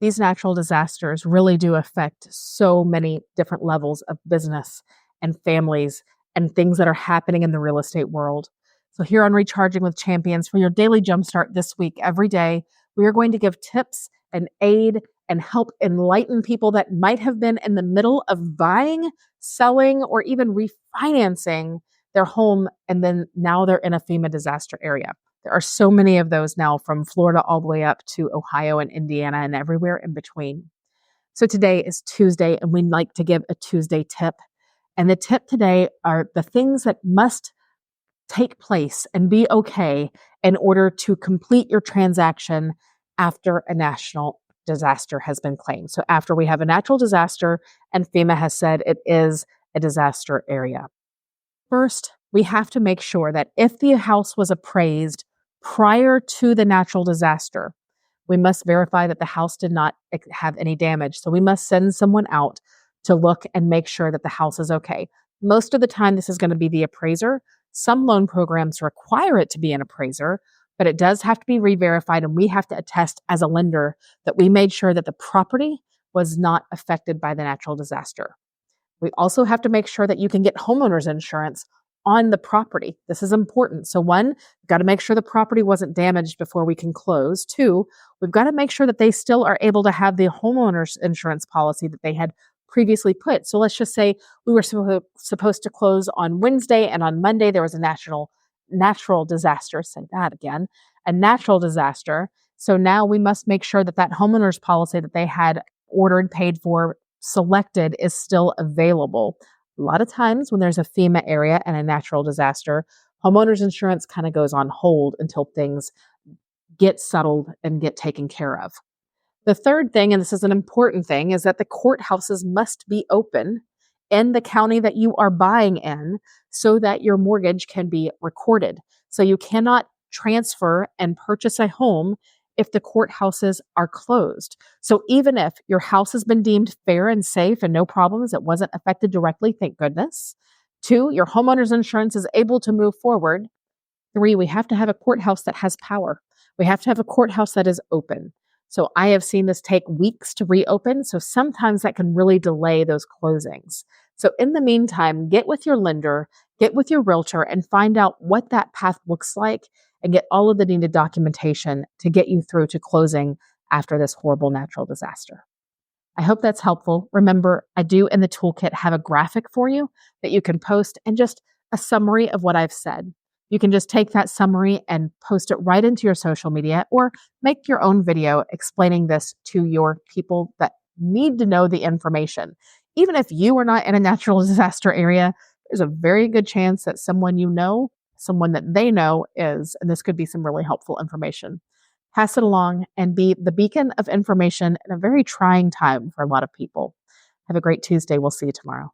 These natural disasters really do affect so many different levels of business and families and things that are happening in the real estate world. So, here on Recharging with Champions, for your daily jumpstart this week, every day, we are going to give tips and aid and help enlighten people that might have been in the middle of buying, selling, or even refinancing their home. And then now they're in a FEMA disaster area. There are so many of those now from Florida all the way up to Ohio and Indiana and everywhere in between. So today is Tuesday, and we'd like to give a Tuesday tip. And the tip today are the things that must take place and be okay in order to complete your transaction after a national disaster has been claimed. So after we have a natural disaster and FEMA has said it is a disaster area. First, we have to make sure that if the house was appraised prior to the natural disaster, we must verify that the house did not have any damage. So we must send someone out to look and make sure that the house is okay. Most of the time, this is going to be the appraiser. Some loan programs require it to be an appraiser, but it does have to be re-verified, and we have to attest as a lender that we made sure that the property was not affected by the natural disaster. We also have to make sure that you can get homeowners insurance on the property. This is important. So one, we've got to make sure the property wasn't damaged before we can close. Two, we've got to make sure that they still are able to have the homeowners insurance policy that they had previously put. So let's just say we were supposed to close on Wednesday, and on Monday there was a natural disaster. Say that again, a natural disaster. So now we must make sure that that homeowners policy that they had ordered, paid for, selected is still available. A lot of times when there's a FEMA area and a natural disaster, homeowners insurance kind of goes on hold until things get settled and get taken care of. The third thing, and this is an important thing, is that the courthouses must be open in the county that you are buying in so that your mortgage can be recorded. So you cannot transfer and purchase a home if the courthouses are closed. So even if your house has been deemed fair and safe and no problems, it wasn't affected directly, thank goodness. Two, your homeowner's insurance is able to move forward. Three, we have to have a courthouse that has power. We have to have a courthouse that is open. So I have seen this take weeks to reopen. So sometimes that can really delay those closings. So in the meantime, get with your lender, get with your realtor, and find out what that path looks like and get all of the needed documentation to get you through to closing after this horrible natural disaster. I hope that's helpful. Remember, I do in the toolkit have a graphic for you that you can post and just a summary of what I've said. You can just take that summary and post it right into your social media or make your own video explaining this to your people that need to know the information. Even if you are not in a natural disaster area, there's a very good chance that someone you know, someone that they know is, and this could be some really helpful information. Pass it along and be the beacon of information in a very trying time for a lot of people. Have a great Tuesday. We'll see you tomorrow.